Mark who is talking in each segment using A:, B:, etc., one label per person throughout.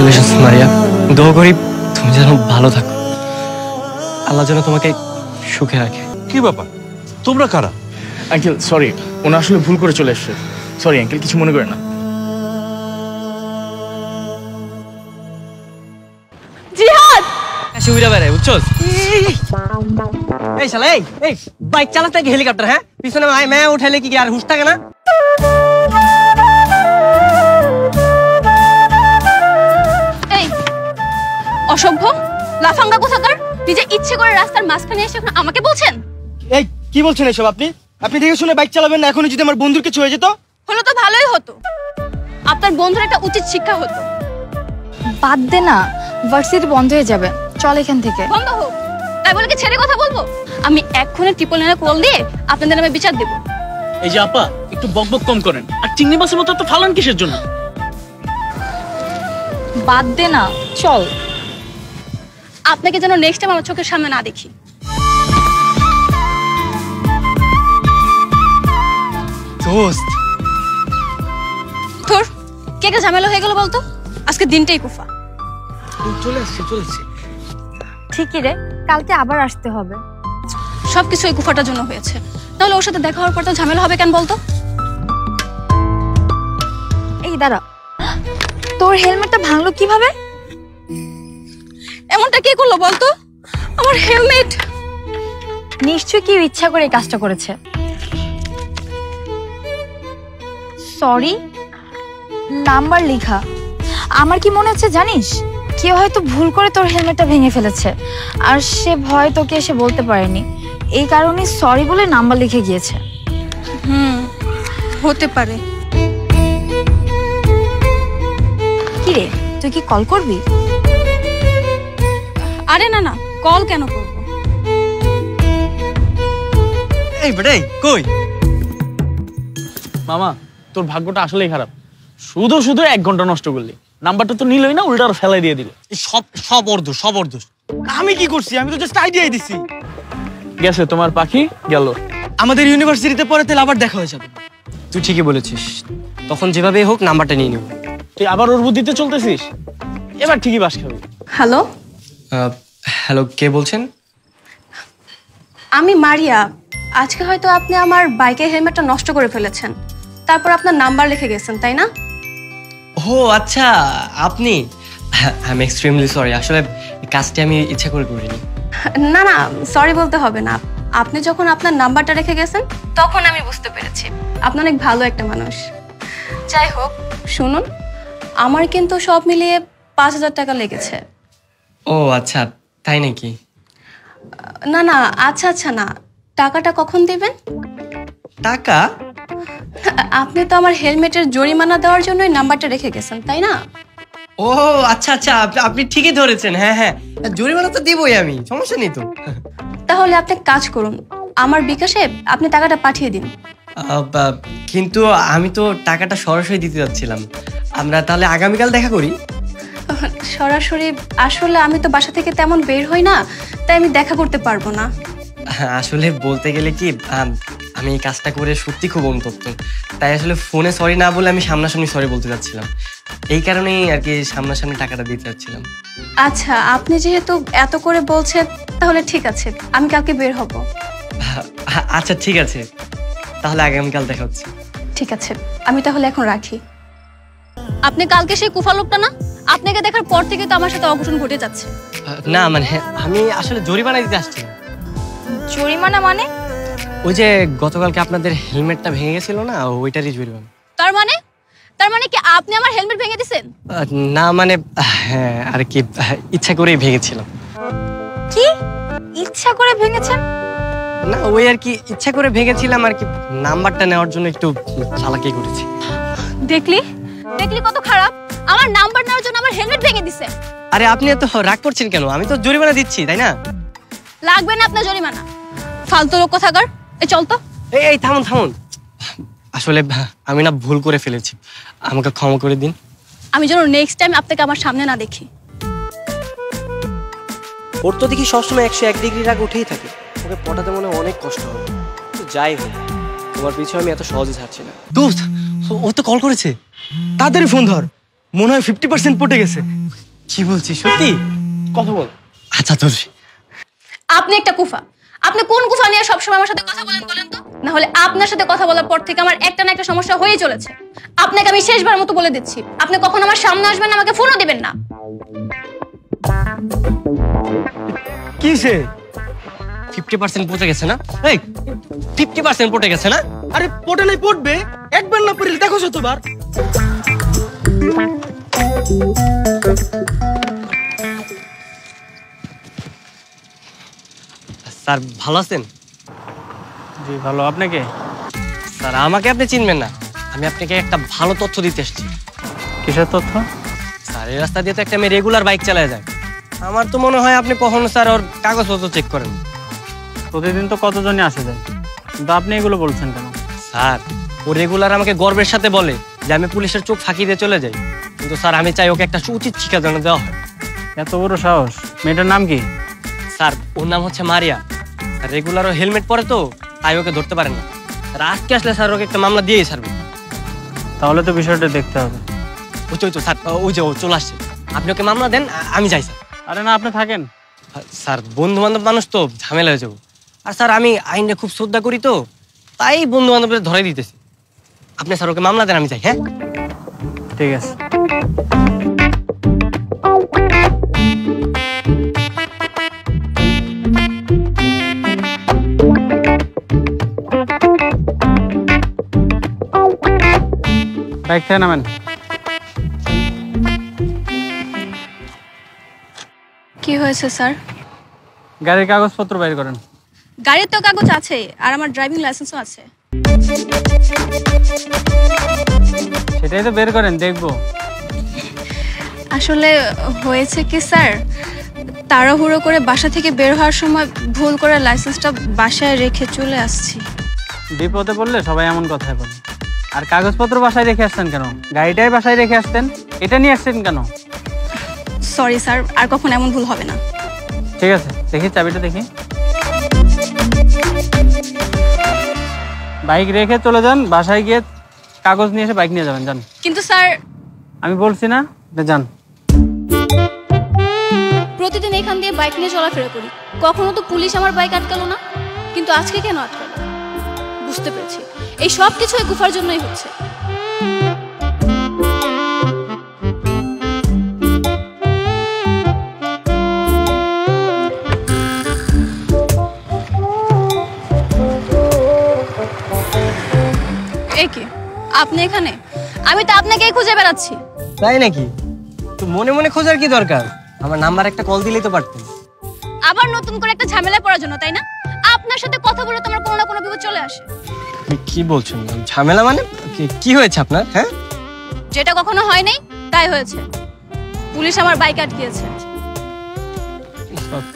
A: Congratulations মারিয়া। দোয়া করি তুমি যেন ভালো থাকো, আল্লাহ যেন তোমাকে সুখে রাখে।
B: কি ব্যাপার, তোমরা কারা?
C: আঙ্কেল সরি, ওনা আসলে ভুল করে চলে এসছে। সরি আঙ্কেল, কিছু মনে করে না।
D: জিহাদ
A: সুবিধা বেড়ে বুঝছস? এই শালা এই বাইক চালাতে কি হেলিকপ্টার? হ্যাঁ, পিছনে मैं উঠাইলে কি আর হুশ থাকে না?
D: এই অসভ্য লাফাঙ্গা কোথাকার, নিজে ইচ্ছে করে রাস্তার মাঝখানে এসে এখন আমাকে বলছেন?
E: এই কি বলছেন এসব? আপনি দেখে শুনে বাইক চালাবেন না। এখনই যদি আমার বন্ধুর কিছু হয়ে যেত?
D: হলো তো ভালোই হতো, আপনার বন্ধুর একটা উচিত শিক্ষা হতো।
F: বাদ দে না, ভার্সিটি বন্ধ হয়ে যাবে, চল এখান থেকে।
D: বন্ধ হোক তাই বলে কি ছেড়ে কথা বলবো? আমি এক্ষুনি 999 কল দিয়ে আপনাদের নামে বিচার দেব।
C: এই যে আপা, একটু বকবক কম করেন, আর চিংড়ি মাছের মতো তো ফালান কিসের জন্য?
F: বাদ দে না, চল।
D: আপনাকে যেন নেক্সট টাইম আমার চোখের সামনে না দেখি।
A: দোস্ত
D: তোর কে কে ঝামেলা হয়ে গেল বলতো? আজকে দিনটাই কুফা।
A: চলে আসছে।
F: ঠিকই রে, কালকে আবার আসতে হবে।
D: সবকিছু এই কুফাটার জন্য হয়েছে, তাহলে ওর সাথে দেখা হওয়ার পর তো ঝামেলা হবে কেন বলতো?
F: এই দাঁড়া, তোর হেলমেটটা ভাঙলো কিভাবে?
D: এমনটা কে করলো বলতো? আমার হেলমেট।
F: নিশ্চয়ই কেউ ইচ্ছা করে এই কাজটা করেছে। সরি, নাম্বার লেখা। আমার কি মনে হচ্ছে জানিস, কেউ হয়তো ভুল করে তোর হেলমেটটা ভেঙে ফেলেছে, আর সে ভয় তোকে এসে বলতে পারেনি, এই কারণে সরি বলে নাম্বার লিখে গিয়েছে।
D: হতে পারে।
F: কি রে, তুই কি কল করবি?
D: আরে না না, কল কেন করব?
A: এই বেটাই কই?
C: মামা, তোর ভাগ্যটা আসলেই খারাপ। শুধু 1 ঘন্টা নষ্ট করলি, নাম্বারটা তো নিলই না, উল্টা ফেলাই দিয়ে দিল।
A: সব ওর দোষ।
E: আমি কি করছি? আমি তো জাস্ট আইডিয়াই দিছি।
C: গেছে তোমার পাখি গেল।
E: আমাদের ইউনিভার্সিটিতে পরে তেল আবার দেখা হয়ে যাবে।
A: তুই ঠিকই বলেছিস, তখন যেভাবে হোক নাম্বারটা নিয়ে নেব।
C: তুই আবার ওর বুদ্ধিতে চলতেছিস, এবার ঠিকই বাস খাবি।
D: হ্যালো
A: হ্যালো, কে বলছেন?
D: আমি মারিয়া। আজকে হয়তো আপনি আমার বাইকের হেলমেটটা নষ্ট করে ফেলেছেন, তারপর আপনার নাম্বার লিখে গেছেন, তাই না?
A: ও আচ্ছা, আপনি। আই এম এক্সট্রিমলি সরি, আসলে কাজটি আমি ইচ্ছা করে করিনি।
D: না না, সরি বলতে হবে না। আপনি যখন আপনার নাম্বারটা রেখে গেছেন তখন আমি বুঝতে পেরেছি আপনি অনেক ভালো একটা মানুষ। যাই হোক, শুনুন, আমার কিন্তু সব মিলিয়ে 5,000 টাকা লেগেছে।
A: ও আচ্ছা, তাই নাকি?
D: না না, আচ্ছা না, টাকাটা কখন দিবেন?
A: টাকা?
D: আপনি তো আমার হেলমেটের জরিমানা দেওয়ার জন্যই নাম্বারটা রেখে গেছেন, তাই না?
A: ও আচ্ছা, আপনি ঠিকই ধরেছেন। হ্যাঁ, জরিমানা তো দিবই আমি, সমস্যা নেই তো।
D: তাহলে আপনি কাজ করুন, আমার বিকাশে আপনি টাকাটা পাঠিয়ে দিন।
A: কিন্তু আমি তো টাকাটা সরাসরি দিতে যাচ্ছিলাম। আমরা তাহলে আগামীকাল দেখা করি।
D: সরাসরি? আসলে আমি তো বাসা থেকে তেমন বের হই না, তাই আমি দেখা করতে পারবো না।
A: আসলে বলতে গেলে কি, আমি এই কাজটা করে সত্যি খুব অনুতপ্ত, তাই আসলে ফোনে সরি না বলে আমি সামনাসামনি সরি বলতে যাচ্ছিলাম। এই কারণেই আর কি সামনাসামনি টাকাটা দিতে যাচ্ছিলাম।
D: আচ্ছা, আপনি যেহেতু এত করে বলছেন তাহলে ঠিক আছে, আমি কালকে বের হব।
A: আচ্ছা ঠিক আছে, তাহলে আগামীকাল দেখা হচ্ছে।
D: ঠিক আছে, আমি তাহলে এখন রাখি। আপনি কালকে সেই কুফা লোকটা না? আপনাকে দেখার পর থেকে তো আমার সাথে অঘটন ঘটে যাচ্ছে।
A: না মানে আমি আসলে জরিমানা দিতে আসছি।
F: জরিমানা মানে?
A: ওই যে গতকালকে আপনাদের হেলমেটটা ভেঙে গেছিল না, ওইটারই জরিমানা।
D: তার মানে কি আপনি আমার হেলমেট ভেঙে দিয়েছেন?
A: না মানে হ্যাঁ আর কি, ইচ্ছা করেই ভেঙেছিলাম।
F: কি ইচ্ছা করে ভেঙেছেন?
A: না ওই আর কি, ইচ্ছা করে ভেঙেছিলাম আর কি, নাম্বারটা নেওয়ার জন্য একটু চালাকি করেছি।
D: দেখলি কত খারাপ, আমার নাম্বার নেওয়ার জন্য আমার হেলমেট ভেঙে দিছে।
A: আরে আপনি এত রাগ করছেন কেন? আমি তো জরিমানা দিচ্ছি, তাই না?
D: লাগবে না আপনার জরিমানা, ফালতু লোক কোথাকার। এই চল তো।
A: এই থামুন। আসলে আমি না ভুল করে ফেলেছি, আমাকে ক্ষমা করে দিন।
D: আমি যেন নেক্সট টাইম আপনাকে আমার সামনে না দেখি।
A: ওর তো দেখি সবসময় 101 ডিগ্রি রাগ উঠেই থাকে, ওকে পটাতে মনে অনেক কষ্ট হবে। তো যাই হোক, তোমার পিছু আমি এত সহজে ছাড়ছি না। দোস্ত, ও তো কল করেছে।
E: তাড়াতাড়ি ফোন ধর। মনে হয় 50% পটে গেছে।
A: কি বলছিস সত্যি?
C: কথা বল।
A: আচ্ছা তোর
D: আপনি একটা কুফা। আপনি কোন কুফা নিয়ে সবসময় আমার সাথে কথা বলেন বলেন তো? না হলে আপনার সাথে কথা বলার পর থেকে আমার একটা না একটা সমস্যা হয়েই চলেছে। আপনাকে আমি শেষবার মতো বলে দিচ্ছি, আপনি কখন আমার সামনে আসবেন না, আমাকে ফোনও দিবেন না।
E: কিসে?
A: 50% পচে গেছে না? এই 50% পটে গেছে না?
E: আরে পটে নাই পড়বে, একবার না পড়লে দেখো শতবার।
A: স্যার ভালো আছেন?
C: জি ভালো, আপনাকে?
A: স্যার আমাকে আপনি চিনবেন না, আমি আপনাকে একটা ভালো তথ্য দিতে এসেছি।
C: কিসের তথ্য?
A: স্যার এই রাস্তা দিয়ে তো একটা মেয়ে রেগুলার বাইক চালায় যায়। আমার তো মনে হয় আপনি কখনো স্যার ওর কাগজপত্র চেক করেন।
C: প্রতিদিন তো কতজনই আসে যায়, কিন্তু আপনি এগুলো বলছেন কেন?
A: স্যার ও রেগুলার আমাকে গর্বের সাথে বলে যে আমি পুলিশের চোখ ফাঁকি দিয়ে চলে যাই, কিন্তু স্যার আমি চাই ওকে একটা উচিত শিক্ষা যেন দেওয়া হয়।
C: এত বড় সাহস! মেয়েটার নাম কি?
A: স্যার ওর নাম হচ্ছে মারিয়া। রেগুলার ও হেলমেট পরে তো, তাই ওকে ধরতে পারেন না। স্যার আজকে আসলে স্যার ওকে একটা মামলা দিয়েই ছাড়বে।
C: তাহলে তো বিষয়টা দেখতে হবে।
A: ওই তো স্যার, ওই যে ও চলে আসছে। আপনি ওকে মামলা দেন, আমি যাই স্যার।
C: আরে না, আপনি থাকেন।
A: স্যার বন্ধু বান্ধব মানুষ তো, ঝামেলা হয়ে যাবো। আর স্যার আমি আইনটা খুব শ্রদ্ধা করি তো, তাই বন্ধু বান্ধবদের ধরাই দিতেছি। আপনি স্যার ওকে মামলা দেন, আমি যাই। হ্যাঁ
C: ঠিক আছে। বাইক থেকে নামেন।
D: কি হয়েছে স্যার?
C: গাড়ির কাগজপত্র বাইর করেন।
D: গাড়ির তো কাগজ আছে, আর আমার ড্রাইভিং লাইসেন্সও আছে।
C: সেটাই তো বের করেন, দেখবো।
D: আসলে হয়েছে কি স্যার, তাড়াহুড়ো করে বাসা থেকে বের হওয়ার সময় ভুল করে লাইসেন্সটা বাসায় রেখে চলে আসছি।
C: বিপদে পড়লে সবাই এমন কথাই বলে। আর কাগজপত্র বাসায় রেখে আসতেন কেন? গাড়িটাই বাসায় রেখে আসতেন, এটা নিয়ে আসছেন কেন?
D: সরি স্যার, আর কখন এমন ভুল হবে না।
C: ঠিক আছে, দেখি চাবিটা দেখি। বাইক রেখে চলে যান, বাসায় গিয়ে কাগজ নিয়ে এসে বাইক নিয়ে যাবেন। যান।
D: কিন্তু স্যার,
C: আমি বলছি না, যান।
D: প্রতিদিন এখান দিয়ে বাইক নিয়ে চলাফেরা করি, কখনো তো পুলিশ আমার বাইক আটকালো না, কিন্তু আজকে কেন আটকালো? বুঝতে পেরেছি, এই সব কিছু এই গুফার জন্যই হচ্ছে। এ কি, আপনি এখানে? আমি তো আপনাকেই খুঁজে বেড়াচ্ছি।
A: তাই নাকি? তো মনে মনে খোঁজার কি দরকার? আমার নাম্বার একটা কল দিলেই তো পারতেন।
D: আবার নতুন করে একটা ঝামেলায় পড়ার জন্য, তাই না? আপনার সাথে কথা বলে তো আমার কোনো না কোনো বিপদ চলে আসে।
A: কি বলছেন? ঝামেলা মানে কি হয়েছে আপনার? হ্যাঁ,
D: যেটা কখনো হয় নাই তাই হয়েছে। পুলিশ আমার বাইক আটকিয়েছে।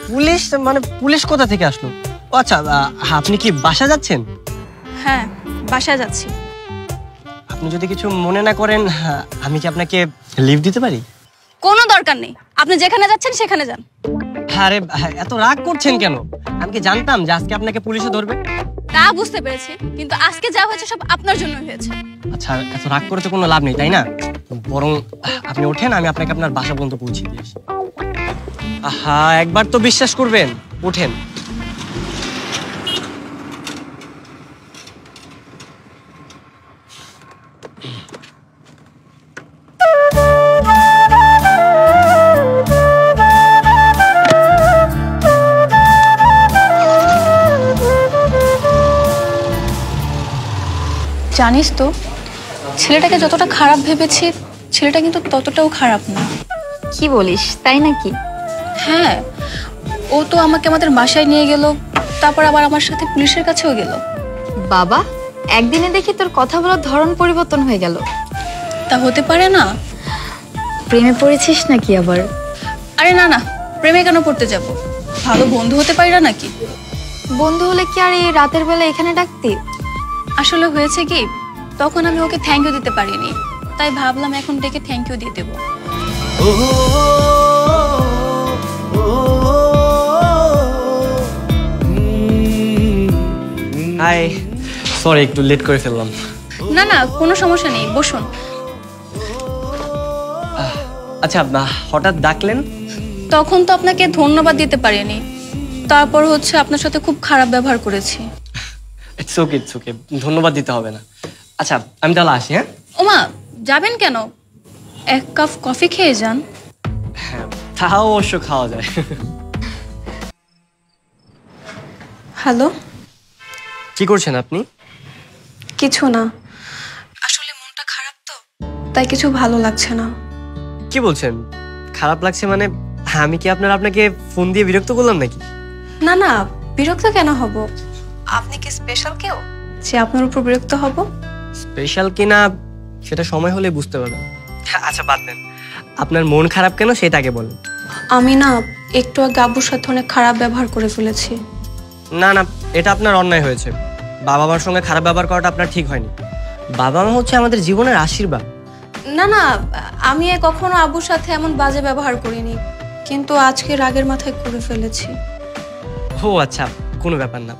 A: পুলিশ মানে পুলিশ কোথা থেকে আসলো? ও আচ্ছা, আপনি কি বাসা যাচ্ছেন?
D: হ্যাঁ, বাসায় যাচ্ছি।
A: আপনি যদি কিছু মনে না করেন, আমি কি আপনাকে লিভ দিতে পারি?
D: কোনো দরকার নেই, আপনি যেখানে যাচ্ছেন সেখানে যান।
A: আরে এত রাগ করছেন কেন? আমি কি জানতাম যে আজকে আপনাকে পুলিশে ধরবে?
D: তা বুঝতে পেরেছি, কিন্তু আজকে যা হয়েছে সব আপনার জন্যই হয়েছে।
A: আচ্ছা, এত রাগ করে তো কোনো লাভ নেই, তাই না? বরং আপনি ওঠেন, আমি আপনাকে আপনার বাসা পর্যন্ত পৌঁছে দিয়ে আসি। আহা, একবার তো বিশ্বাস করবেন, ওঠেন।
D: জানিস তো, ছেলেটাকে যতটা খারাপ ভেবেছি, ছেলেটা কিন্তু ততটাও খারাপ না।
F: কি বলিস, তাই নাকি?
D: হ্যাঁ, ও তো আমাকে আমাদের বাসায় নিয়ে গেল, তারপর আবার আমার সাথে পুলিশের কাছেও গেল।
F: বাবা, একদিনে দেখি তোর কথা বলার ধরন পরিবর্তন হয়ে গেল।
D: তা হতে পারে না?
F: প্রেমে পড়েছিস নাকি আবার?
D: আরে না না, প্রেমে কেন পড়তে যাব? ভালো বন্ধু হতে পারি না নাকি?
F: বন্ধু হলে কি আর এই রাতের বেলা এখানে ডাকতি?
D: আসলে হয়েছে কি, তখন আমি ওকে থ্যাংক ইউ দিতে পারিনি, তাই ভাবলাম এখন ডেকে থ্যাংক ইউ দিয়ে দেবো।
A: হাই, সরি একটু লেট করে ফেললাম।
D: না না, কোনো সমস্যা নেই, বসুন।
A: আচ্ছা হঠাৎ ডাকলেন?
D: তখন তো আপনাকে ধন্যবাদ দিতে পারিনি, তারপর হচ্ছে আপনার সাথে খুব খারাপ ব্যবহার করেছি।
A: ইটস ওকে, ধন্যবাদ দিতে হবে না। আচ্ছা আমি তাহলে আসি। হ্যাঁ
D: ওমা, যাবেন কেন? এক কাপ কফি খেয়ে যান।
A: হ্যাঁ, তাও অবশ্য খাওয়া যায়।
D: হ্যালো,
A: কি করছেন আপনি?
D: কিছু না, আসলে মনটা খারাপ তো, তাই কিছু ভালো লাগছে না।
A: কি বলছেন খারাপ লাগছে মানে? আমি কি আপনাকে ফোন দিয়ে বিরক্ত করলাম নাকি?
D: না না, বিরক্ত কেন হব? আপনি কি স্পেশাল কেউ যে আপনার উপর বিরক্ত হব?
A: স্পেশাল কিনা সেটা সময় হলে বুঝতে পারবেন। আচ্ছা বাদ দেন, আপনার মন খারাপ কেন সেটা আগে বলুন।
D: আমি না একটু আগে আব্বুর সাথে অনেক খারাপ ব্যবহার করে ফেলেছি।
A: না এটা আপনার অন্যায় হয়েছে। বাবা মার সঙ্গে খারাপ ব্যবহার করাটা আপনার ঠিক হয়নি। বাবা মা হচ্ছে আমাদের জীবনের আশীর্বাদ।
D: না না, আমি কখনো আব্বুর সাথে এমন বাজে ব্যবহার করিনি, কিন্তু আজকে রাগের মাথায় করে ফেলেছি।
A: ও আচ্ছা, কোনো ব্যাপার না।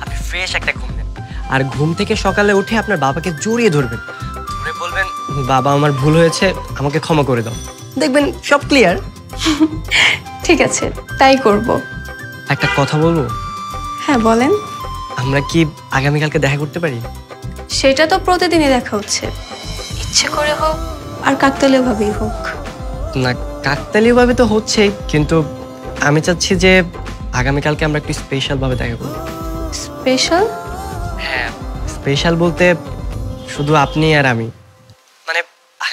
A: আপনি ফ্রেশ একটা ঘুম নেন, আর ঘুম থেকে সকালে উঠে আপনার বাবাকে জড়িয়ে ধরবেন, ধরে বলবেন বাবা আমার ভুল হয়েছে, আমাকে ক্ষমা করে দাও। দেখবেন সব ক্লিয়ার।
D: ঠিক আছে, তাই করব।
A: একটা কথা বলবো?
D: হ্যাঁ বলেন।
A: আমরা কি আগামীকালকে দেখা করতে পারি?
D: সেটা তো প্রতিদিনই দেখা হচ্ছে, ইচ্ছে করে হোক আর কাকতালীয় ভাবেই হোক।
A: না, কাকতালীয় ভাবে তো হচ্ছেই, কিন্তু আমি চাচ্ছি যে আগামীকালকে আমরা একটু স্পেশাল ভাবে দেখা করব।
D: স্পেশাল?
A: হ্যাঁ, স্পেশাল বলতে শুধু আপনি আর আমি, মানে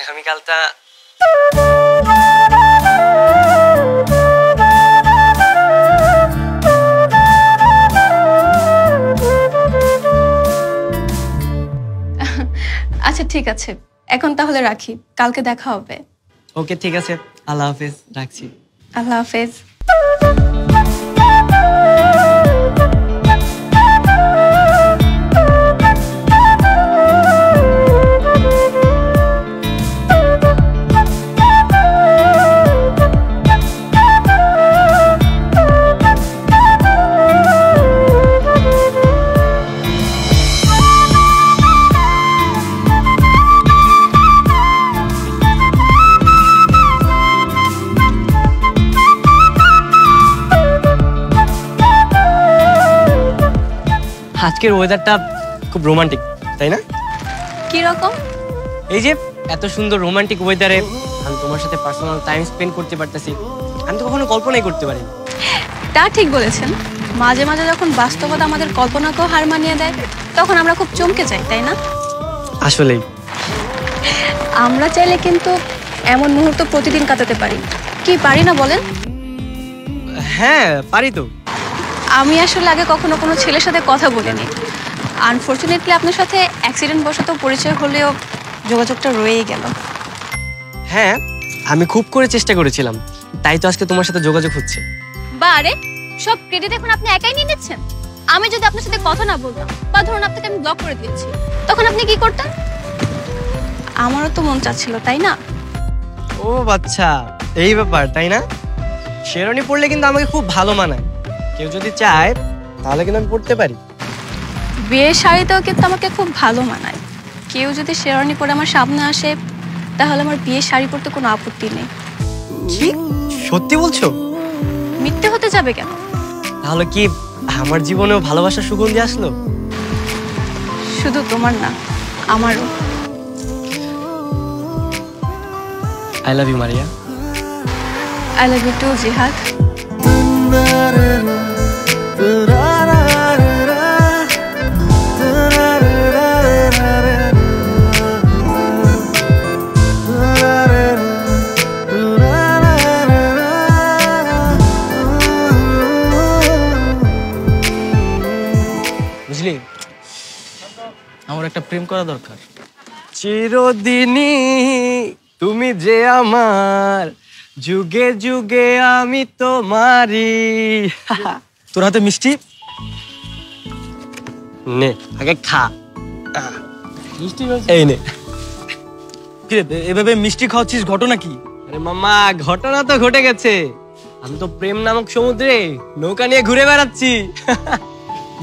A: আগামীকালটা।
D: আচ্ছা ঠিক আছে, এখন তাহলে রাখি, কালকে দেখা হবে।
A: ওকে ঠিক আছে, আল্লাহ হাফেজ, রাখছি।
D: আল্লাহ হাফেজ।
A: আজকের ওয়েদারটা খুব রোমান্টিক, তাই না?
D: কি রকম?
A: এই যে এত সুন্দর রোমান্টিক ওয়েদারে আমি তোমার সাথে পার্সোনাল টাইম স্পেন্ড করতে পারতেছি, আমি তো কখনো কল্পনাই করতে পারি।
D: তা ঠিক বলেছেন, মাঝে মাঝে যখন বাস্তবতা আমাদের কল্পনাকেও হার মানিয়ে দেয়, তখন আমরা খুব চমকে যাই, তাই না?
A: আসলেই
D: আমরা চাইলে কিন্তু এমন মুহূর্ত প্রতিদিন কাটাতে পারি, কি পারি না বলেন?
A: হ্যাঁ পারি তো।
D: আমি আসলে আগে কখনো কোনো ছেলের সাথে কথা বলিনি, আনফরচুনেটলি আপনার সাথে অ্যাক্সিডেন্ট বশত পরিচয় হলেও যোগাযোগটা রয়েই গেল।
A: হ্যাঁ, আমি খুব করে চেষ্টা করেছিলাম, তাই তো আজকে তোমার সাথে যোগাযোগ হচ্ছে।
D: বারে সব ক্রেডিট এখন আপনি একাই নিয়ে নিচ্ছেন। আমি যদি আপনার সাথে কথা না বলতাম, বা ধরুন আপনাকে আমি ব্লক করে দিয়েছি, তখন আপনি কি করতেন? আমারও তো মন চাচ্ছিল, তাই না?
A: ও আচ্ছা, এই ব্যাপার তাই না? শেরওয়ানি পরলে কিন্তু আমাকে খুব ভালো মানায়, কেউ যদি চায় তাহলে কিন্তু আমি পরতে পারি।
D: বিয়ের শাড়িতেও কিন্তু আমাকে খুব ভালো মানায়, কেউ যদি শেরওয়ানি পরে আমার সামনে আসে, তাহলে আমার বিয়ের শাড়ি পরতে কোনো আপত্তি নেই।
A: কি সত্যি বলছো?
D: মিথ্যে হতে যাবে কেন?
A: তাহলে কি আমার জীবনেও ভালোবাসার সুগন্ধি আসলো?
D: শুধু তোমার না, আমারও।
A: I love you Maria.
D: I love you too Jihad.
E: বুঝলি, আমার একটা প্রেম করা দরকার।
A: চিরদিনই তুমি যে আমার, যুগে যুগে আমি তোমারই।
E: তোর হাতে মিষ্টি,
A: নে আগে খা।
E: মিষ্টি
A: এই নে।
E: কিরে, এভাবে মিষ্টি খাওয়াচ্ছিস, ঘটনা কি?
A: আরে মামা, ঘটনা তো ঘটে গেছে। আমি তো প্রেম নামক সমুদ্রে নৌকা নিয়ে ঘুরে বেড়াচ্ছি।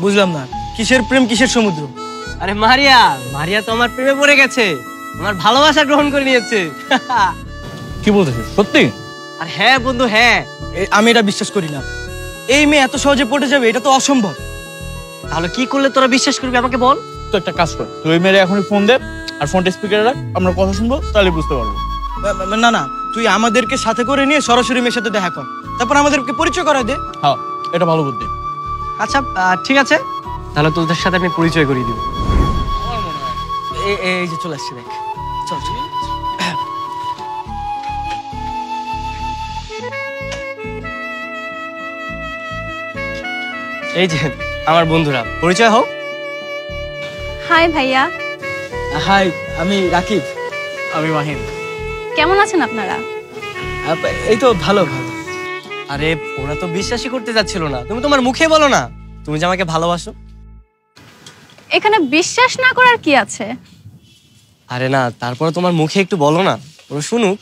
E: বুঝলাম না, কিসের প্রেম কিসের সমুদ্র?
A: আরে মারিয়া তো আমার প্রেমে পড়ে গেছে, আমার ভালোবাসা গ্রহণ করে নিয়েছে।
B: কি বলতেছিস সত্যি?
A: আর হ্যাঁ বন্ধু, হ্যাঁ।
E: আমি এটা বিশ্বাস করি না। এই মেয়ে এত সহজে পটে যাবে, এটা তো অসম্ভব।
A: তাহলে কি করলে তোরা বিশ্বাস করবি আমাকে বল।
B: তো একটা কাজ কর, তুই ওই মেয়ের এখনই ফোন দে আর ফোনটা স্পিকারে রাখ, আমরা কথা শুনবো, তাহলে বুঝতে পারবো।
E: না না, তুই আমাদেরকে সাথে করে নিয়ে সরাসরি মেয়ের সাথে দেখা কর, তারপর আমাদেরকে পরিচয় করাই দে।
B: হ্যাঁ, এটা ভালো বুদ্ধি।
A: আচ্ছা ঠিক আছে, তাহলে তোদের সাথে আমি পরিচয় করিয়ে দিব। এই যে চলে আসছে, দেখ। চল চল। এই যে আমার বন্ধুরা, পরিচয় হোক।
D: হাই ভাইয়া,
E: হাই, আমি রাকিব।
B: আমি মাহিন।
D: কেমন আছেন আপনারা?
E: এই তো ভালো ভালো।
A: আরে ওরা তো বিশ্বাসই করতে যাচ্ছিল না, তুমি তোমার মুখে বলো না তুমি যে আমাকে ভালোবাসো।
D: এখানে বিশ্বাস না করার কি আছে?
A: আরে না, তারপর তোমার মুখে একটু বলো না, ওরা শুনুক।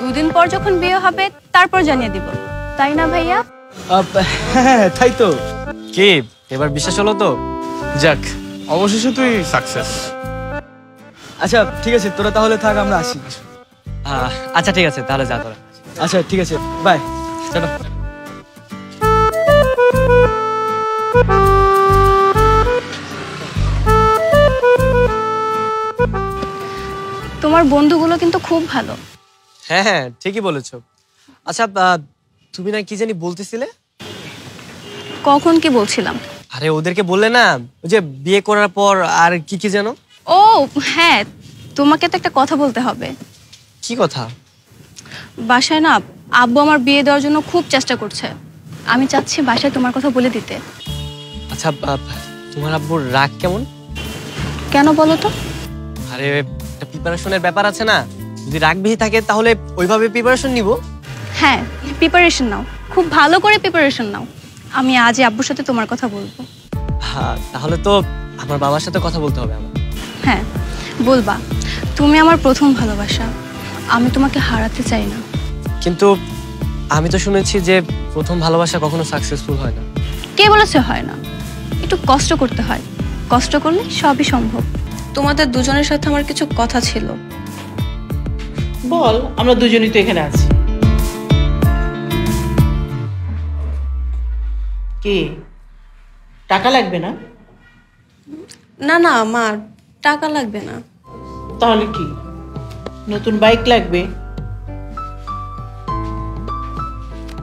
D: 2 দিন পর যখন বিয়ে হবে তারপর জানিয়ে দিব, তাই না ভাইয়া?
E: হ্যাঁ, তাই তো।
A: কি এবার বিশ্বাস হলো তো?
B: যাক, অবশেষে তুই সাকসেস।
E: আচ্ছা ঠিক আছে, তোরা তাহলে থাক, আমরা আসি।
A: আচ্ছা ঠিক আছে, তাহলে যা তোরা।
E: আচ্ছা ঠিক আছে, বাই।
A: চলো।
D: তোমার বন্ধুগুলো কিন্তু খুব ভালো।
A: হ্যাঁ হ্যাঁ, ঠিকই বলেছো। আচ্ছা তুমি না কি জানি বলতেছিলে?
D: কখন কি বলছিলাম?
A: আরে ওদেরকে বললে না, ওই যে বিয়ে করার পর আর কি কি যেন।
D: ও হ্যাঁ, তোমাকে তো একটা কথা বলতে হবে।
A: কি কথা?
D: বাসায় না আব্বু আমার বিয়ে দেওয়ার জন্য খুব চেষ্টা করছে, আমি চাচ্ছি বাসায় তোমার কথা বলে দিতে।
A: আচ্ছা তোমার আব্বুর রাগ কেমন?
D: কেন বলো তো?
A: আরে একটা প্রিপারেশনের ব্যাপার আছে না, যদি রাগ বেশি থাকে তাহলে ওইভাবে প্রিপারেশন নিব।
D: হ্যাঁ, প্রিপারেশন নাও, খুব ভালো করে প্রিপারেশন নাও। আমি আজই আব্বুর সাথে তোমার কথা বলবো।
A: হ্যাঁ, তাহলে তো আমার বাবার সাথে কথা বলতে হবে আমার।
D: হ্যাঁ বলবা, তুমি আমার প্রথম ভালোবাসা, আমি তোমাকে হারাতে চাই না।
A: কিন্তু আমি তো শুনেছি যে প্রথম ভালোবাসা কখনো সাকসেসফুল হয় না।
D: কে বলেছে হয় না? একটু কষ্ট করতে হয়, কষ্ট করলে সবই সম্ভব। তোমাদের দুজনের সাথে আমার কিছু কথা ছিল।
G: বল, আমরা দুজনই তো এখানে আছি। কি টাকা লাগবে না?
D: না না আমার টাকা লাগবে না।
G: তাহলে কি নতুন বাইক লাগবে?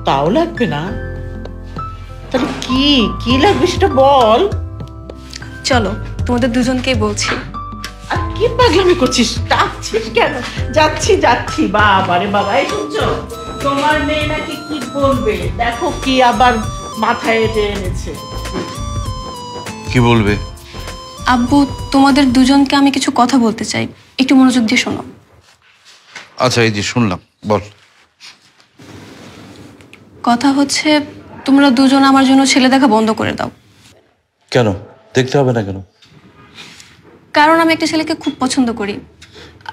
G: তাও লাগবে না? তাহলে কি কি লাগবে সেটা বল।
D: চলো তোমাদের দুজনকেই বলছি।
G: আর কি পাগলামি করছিস? ডাকছিস কেন? যাচ্ছি যাচ্ছি। বাবারে বাবা, এই শুনছো? তোমার মেয়ে নাকি কি বলবে, দেখো কি আবার মাথায় এনেছে।
B: কি বলবে?
D: আব্বু, তোমাদের দুজনকে আমি কিছু কথা বলতে চাই, একটু মনোযোগ দিয়ে শোনো।
B: আচ্ছা, এই যে শুনলাম, বল।
D: কথা হচ্ছে, তোমরা দুজন আমার জন্য ছেলে দেখা বন্ধ করে দাও।
B: কেন দেখতে হবে না কেন?
D: কারণ আমি একটা ছেলেকে খুব পছন্দ করি,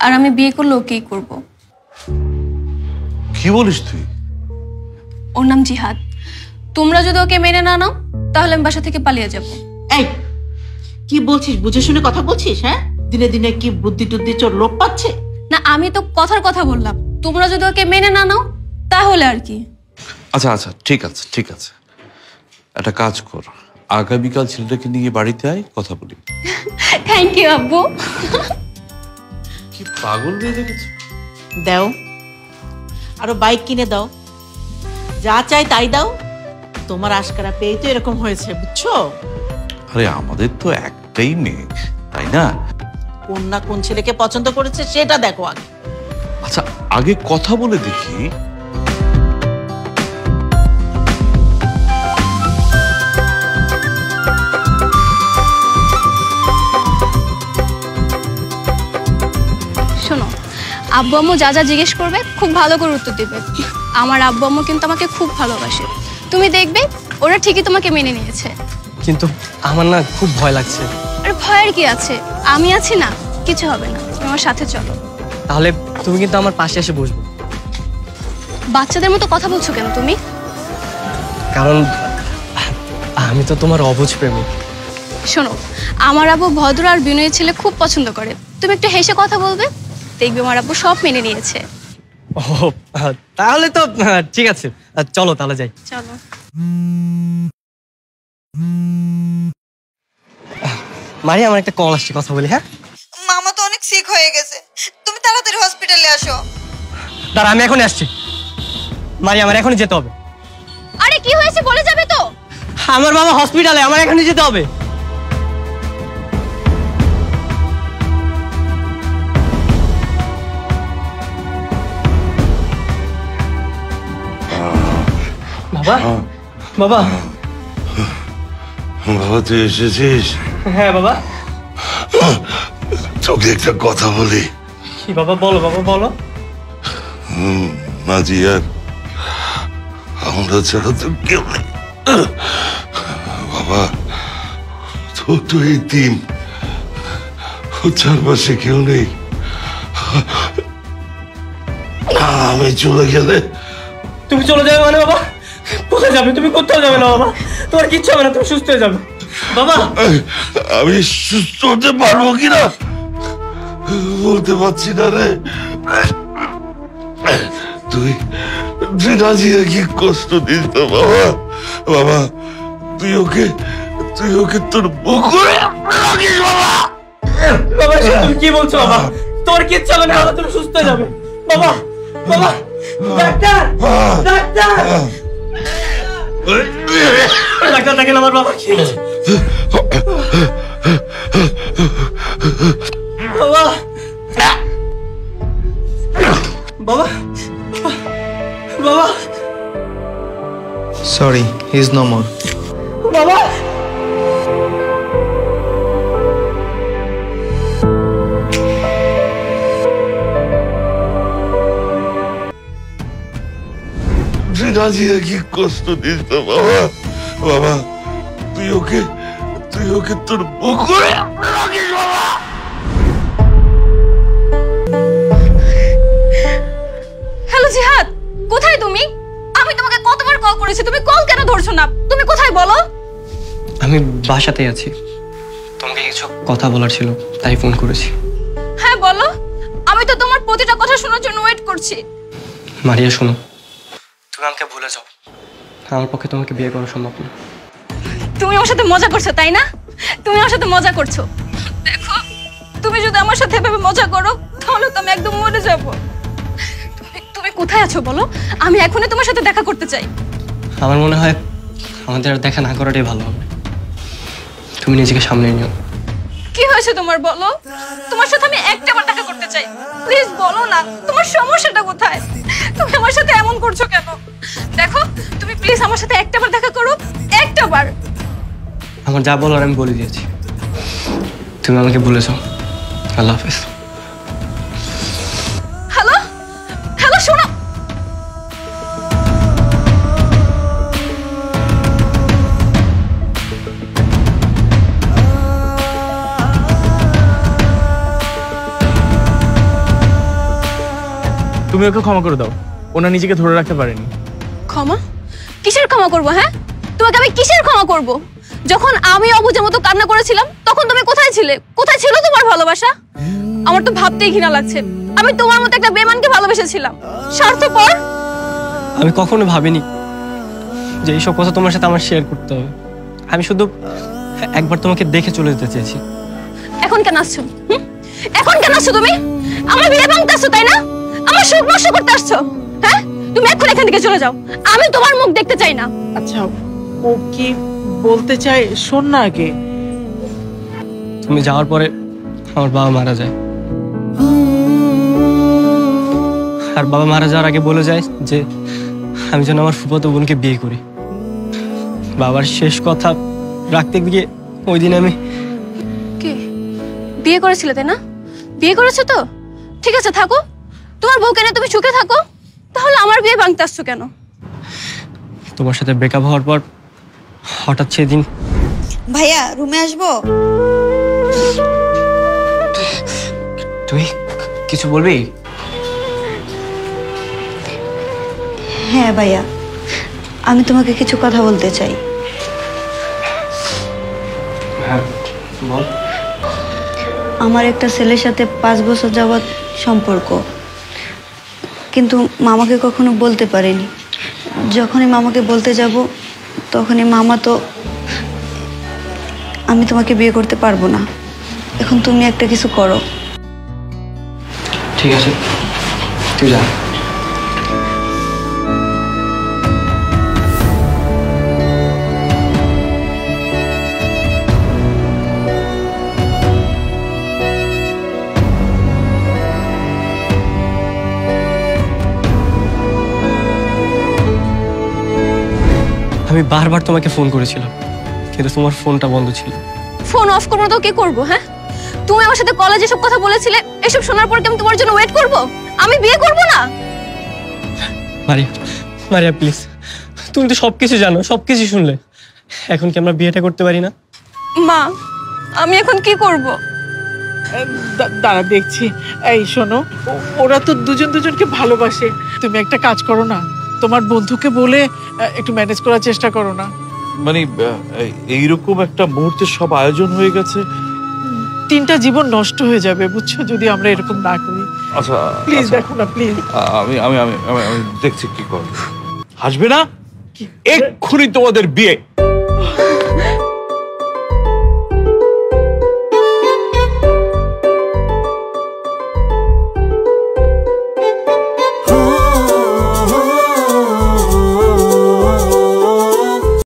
D: আর আমি বিয়ে করলে ওকেই করব।
B: কি বলিস তুই?
D: ওর নাম জিহাদ। তোমরা যদি ওকে মেনে না নাও তাহলে আমি বাসা থেকে পালিয়ে যাব।
G: এই কি বলছিস? বুঝে শুনে কথা বলছিস? হ্যাঁ, দিনে দিনে কি বুদ্ধি টুদ্ধি চোর লোপ পাচ্ছে?
D: না, আমি তো কথার কথা বললাম, তোমরা যদি ওকে মেনে না নাও তাহলে আর কি।
B: আচ্ছা আচ্ছা, ঠিক আছে ঠিক আছে, একটা কাজ কর, আগামীকাল ছেলেটাকে নিয়ে বাড়িতে আয়, কথা বলি।
D: থ্যাংক ইউ আব্বু।
B: কি পাগল মেয়ে দেখেছ?
G: দাও, আরো বাইক কিনে দাও, যা চাই তাই দাও। তোমার আশকারা পেয়ে তো এরকম হয়েছে, বুঝছো?
B: আরে আমাদের তো একটাই মেয়ে, তাই না?
G: কোন না কোন ছেলেকে পছন্দ করেছে সেটা দেখো আগে।
B: আচ্ছা, আগে কথা বলে দেখি।
D: শোনো, আব্বু আম্মু যা যা জিজ্ঞেস করবে খুব ভালো করে উত্তর দিবে। আমার আব্বু আম্মু কিন্তু আমাকে খুব ভালোবাসে, তুমি দেখবে ওরা ঠিকই তোমাকে মেনে নিয়েছে।
A: কিন্তু আমার না খুব ভয় লাগছে।
D: আর ভয়ের কি আছে, আমি আছি না, কিছু হবে না, তুমি আমার সাথে চলো।
A: তাহলে তুমি কিন্তু আমার পাশে এসে বসবে।
D: বাচ্চাদের মতো কথা বলছো কেন তুমি?
A: কারণ আমি তো তোমার অবুঝ প্রেমিক।
D: শোনো, আমার আব্বু ভদ্র আর বিনয়ী ছেলে খুব পছন্দ করে, তুমি একটু হেসে কথা বলবে, দেখবে আমার আব্বু সব মেনে নিয়েছে।
A: ও তাহলে তো ঠিক আছে, চলো তাহলে যাই।
D: চলো।
A: মারি, আমার একটা কল আসছে, কথা বলি। হ্যাঁ
H: মামা তো অনেক সিক হয়ে গেছে, তুমি তাড়াতাড়ি হসপিটালে আসো।
A: দাঁড়া, আমি এখনই আসছি। মারি, আমার এখনই যেতে হবে।
D: আরে কি হয়েছে বলে যাবে তো?
A: আমার বাবা হসপিটালে, আমার এখনই যেতে হবে। বাবা, বাবা।
I: বাবা তুই এসেছিস?
A: হ্যাঁ বাবা।
I: তোকে একটা কথা বলি।
A: কি বাবা? বলো বাবা, বলো।
I: মাঝি আর আমরা ছাড়া তো কেউ নেই বাবা। তো এই টিম, চারপাশে কেউ নেই। আমি চলে গেলে?
A: তুমি চলে যাবে মানে বাবা? কোথায় যাবে? তুমি কোথাও যাবে না বাবা, তোমার কিচ্ছু হবে না, তুমি সুস্থ হয়ে যাবে বাবা।
I: আমি সুস্থ হতে পারবো কিনা বলতে পারছি না রে। তুই রাজিয়া কি কষ্ট দিস তো বাবা। বাবা তুই ওকে তোর বুকুরে রাখিস বাবা।
A: বাবা তুমি কি বলছো বাবা? তোমার কিচ্ছু হবে না বাবা, তুমি সুস্থ হয়ে যাবে বাবা। বাবা, ডাক্তার, ডাক্তার, ডাক্তার দেখেন আমার বাবা কি হয়েছে। বাবা, বাবা, বাবা।
E: Sorry, he is no more.
A: বাবা,
I: রাজিয়া কি কষ্ট দিস তো বাবা। বাবা তুই ওকে তোর বুকুরে রাখিস বাবা।
D: হ্যালো জিহাদ, কোথায় তুমি? আমি তোমাকে কতবার কল করেছি, তুমি কল কেন ধরছো না? তুমি কোথায় বলো?
A: আমি বাসাতেই আছি, তোমাকে কিছু কথা বলার ছিল তাই ফোন করেছি।
D: হ্যাঁ বলো, আমি তো তোমার প্রতিটা কথা শোনার জন্য ওয়েট করছি।
A: মারিয়া শোনো, তুমি আমাকে ভুলে যাও, আমার পক্ষে তোমাকে বিয়ে করা সম্ভব না।
D: তুমি আমার সাথে মজা করছো তাই না? তুমি আমার সাথে মজা করছো। দেখো, তুমি যদি আমার সাথে এভাবে মজা করো তাহলে তো আমি একদম মরে যাব। তুমি কোথায় আছো বলো, আমি এখনই তোমার সাথে দেখা করতে চাই।
A: আমার মনে হয় আমাদের আর দেখা না করাটাই ভালো হবে। তুমি নিজেকে সামনে নিও।
D: কি হয়েছে তোমার বলো? তোমার সাথে আমি একটাবার দেখা করতে চাই, প্লিজ বলো না তোমার সমস্যাটা কোথায়? তুমি আমার সাথে এমন করছো কেন? দেখো, তুমি প্লিজ আমার সাথে একটাবার দেখা করো, একটাবার।
A: আমার যা বলার আমি বলে দিয়েছি, তুমি আমাকে ভুলে যাও। আল্লাহ হাফেজ।
D: হ্যালো, হ্যালো শোনো।
E: তুমি ওকে ক্ষমা করে দাও, ওনা নিজেকে ধরে রাখতে পারেনি।
D: ক্ষমা? কিসের ক্ষমা করবো? হ্যাঁ, তোমাকে আমি কিসের ক্ষমা করব? যখন আমি অবুঝের মতো কান্না করেছিলাম তখন তুমি কোথায় ছিলে? কোথায় ছিল তোমার ভালোবাসা? আমার তো ভাবতেই ঘৃণা লাগছে, আমি তোমার মতো একটা বেঈমানকে ভালোবেসেছিলাম। স্বার্থপর।
A: আমি কখনো ভাবিনি যে এইসব কথা তোমার সাথে আমার শেয়ার করতে হবে। আমি শুধু একবার তোমাকে দেখে চলে যেতে চেয়েছি।
D: এখন কেন আসছো? এখন কেন আসছো তুমি? আমার বিয়ে ভাঙতে আসছো তাই না? আমার সুখ নষ্ট করতে আসছো? হ্যাঁ, তুমি এখন এখান থেকে চলে যাও, আমি তোমার মুখ দেখতে চাই না।
G: আচ্ছা, ও কি বলতে চায় শোন না আগে।
A: তুমি যাওয়ার পরে আমার বাবা মারা যায়, আর বাবা মারা যাওয়ার আগে বলে যায় যে আমি যেন আমার ফুফাতো বোনকে বিয়ে করি। বাবার শেষ কথা রাখতে গিয়ে ওই দিন আমি
D: কি বিয়ে করেছিলে তাই না? বিয়ে করেছো তো? ঠিক আছে, থাকো, তোমার বউকে নিয়ে তুমি সুখে থাকো। তাহলে আমার বিয়ে ভাঙতে আসছো কেন?
A: তোমার সাথে ব্রেকআপ হওয়ার পর হঠাৎ সেদিন।
H: ভাইয়া রুমে আসবো?
A: তুই কিছু বলবি?
H: হ্যাঁ ভাইয়া, আমি তোমাকে কিছু কথা বলতে চাই।
A: হ্যাঁ বল।
H: আমার একটা ছেলের সাথে 5 বছর যাবৎ সম্পর্ক, কিন্তু মামাকে কখনো বলতে পারিনি। যখনই মামাকে বলতে যাব তখনই মামা তো আমি তোমাকে বিয়ে করতে পারবো না, এখন তুমি একটা কিছু করো।
A: ঠিক আছে, তুই যা। আমি বারবার তোমাকে ফোন করেছিলাম, কিন্তু তোমার ফোনটা বন্ধ ছিল।
D: ফোন অফ করবো তো কি করবো? হ্যাঁ, তুমি আমার সাথে কলেজে সব কথা বলেছিলে, এসব শোনার পর কি আমি তোমার জন্য ওয়েট করব? আমি বিয়ে করব না।
A: মারিয়া, মারিয়া প্লিজ, তুমি তো সবকিছু জানো, সবকিছু শুনলে, এখন কি আমরা বিয়েটা করতে পারি না?
D: মা, আমি এখন কি করব?
G: দাঁড়া দেখছি। এই শোনো, ওরা তো দুজন দুজনকে ভালোবাসে। তুমি একটা কাজ করো না, তোমার বন্ধুকে বলে একটু ম্যানেজ করার চেষ্টা করো না।
B: মানে এইরকম একটা মুহূর্তে সব আয়োজন হয়ে গেছে।
G: 3টা জীবন নষ্ট হয়ে যাবে বুঝছো, যদি আমরা এরকম না করি।
B: আচ্ছা
G: প্লিজ দেখো না, প্লিজ।
B: আমি আমি আমি আমি আমি দেখছি কি করব। হাসবে না, এক্ষুনি তোমাদের বিয়ে।